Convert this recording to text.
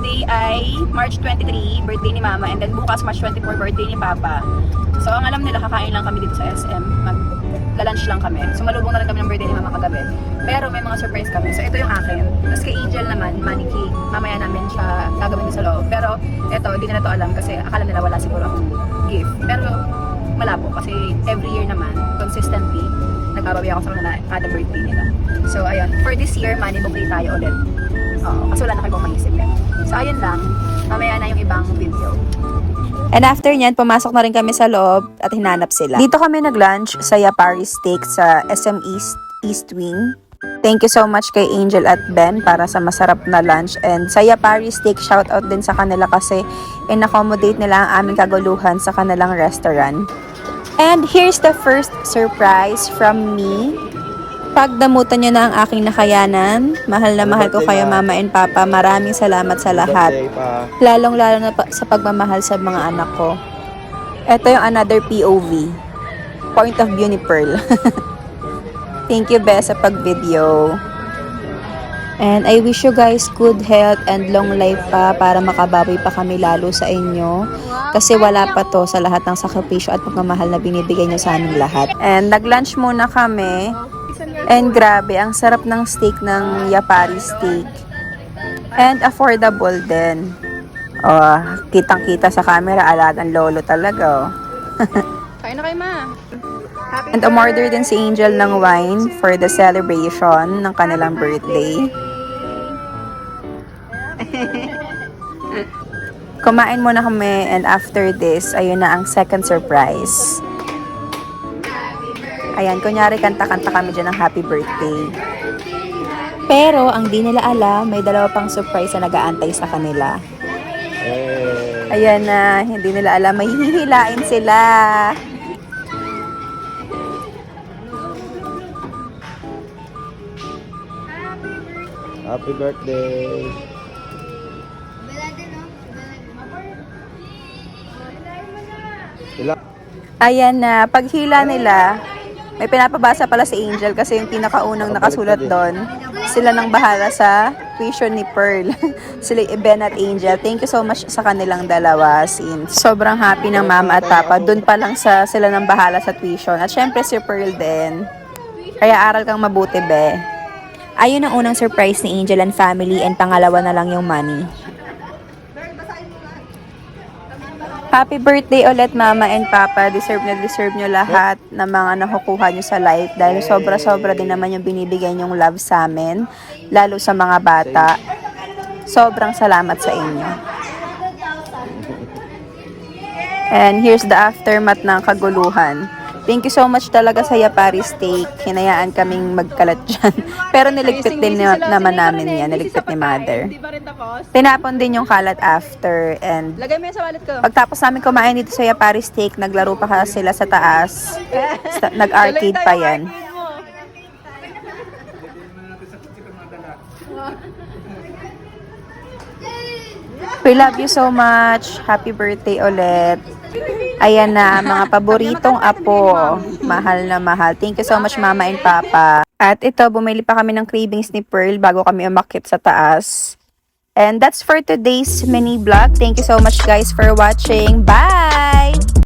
today ay March 23, birthday ni Mama, and then bukas March 24, birthday ni Papa. So ang alam nila, kakain lang kami dito sa SM, mag-lunch lang kami. Sumalubong na rin kami ng birthday ni Mama kagabi. Pero may mga surprise kami. So ito yung akin. Tapos kay Angel naman, money cake. Mamaya namin siya gagawin din sa loob. Pero ito, hindi nila to alam kasi akala nila wala siguro akong gift. Pero malabo kasi every year naman, consistently, nagbabawi ako sa kanila kada birthday nila. So ayun, for this year, money bouquet tayo ulit. Oo, kasi wala na kayo bang maisip eh. So ayun lang, mamaya na yung ibang video. And after nyan, pumasok na rin kami sa loob at hinanap sila. Dito kami nag-lunch sa Yapari Steak sa SM East Wing. Thank you so much kay Angel at Ben para sa masarap na lunch. And sa Yapari Steak, shoutout din sa kanila kasi in-accommodate nila ang aming kaguluhan sa kanilang restaurant. And here's the first surprise from me. Pagdamutan nyo na ang aking nakayanan. Mahal na mahal ko kayo, Mama and Papa. Maraming salamat sa lahat. Lalong-lalo na sa pagmamahal sa mga anak ko. Ito yung another POV. Point of view ni Pearl. Thank you, Bes, sa pag-video. And I wish you guys good health and long life pa para makabawi pa kami lalo sa inyo. Kasi wala pa to sa lahat ng sakripisyo at pagmamahal na binibigay nyo sa aming lahat. And nag-lunch muna kami. And grabe, ang sarap ng steak ng Yapari Steak. And affordable din. Oh, kitang-kita sa camera, alagang lolo talaga. Oh. Kain na kayo, Ma. And umorder din si Angel ng wine for the celebration ng kanilang birthday. Kumain muna kami and after this, ayun na ang second surprise. Ayan, kunyari kanta-kanta kami dyan ng happy birthday. Pero, ang di nila alam, may dalawa pang surprise na nag-aantay sa kanila. Ayan na, hindi nila alam, may hihilain sila. Happy birthday! Ayan na, paghila nila, may pinapabasa pala si Angel kasi yung pinakaunang nakasulat doon, sila nang bahala sa tuition ni Pearl. Sila Ben at Angel. Thank you so much sa kanilang dalawa. Sobrang happy ng Mama at Papa. Doon pa lang sila nang bahala sa tuition. At syempre si Pearl din. Kaya aral kang mabuti, be. Ayun ang unang surprise ni Angel and family and pangalawa na lang yung money. Happy birthday ulit, Mama and Papa. Deserve nyo lahat ng mga nakukuha nyo sa life dahil sobra-sobra din naman yung binibigay nyong love sa amin, lalo sa mga bata. Sobrang salamat sa inyo. And here's the aftermath ng kaguluhan. Thank you so much talaga sa Yapari Steak. Hinayaan kaming magkalat dyan. Pero niligpit din naman namin yan. Niligpit ni Mother. Tinapon din yung kalat after. And Lagay mo yan sa wallet ko. pagtapos namin kumain dito sa Yapari Steak, naglaro pa sila sa taas. Nag-arcade pa yan. We love you so much. Happy birthday ulit. Ayan na, mga paboritong apo. Mahal na mahal. Thank you so much, Mama and Papa. At ito, bumili pa kami ng cravings ni Pearl bago kami umakyat sa taas. And that's for today's mini vlog. Thank you so much guys for watching. Bye!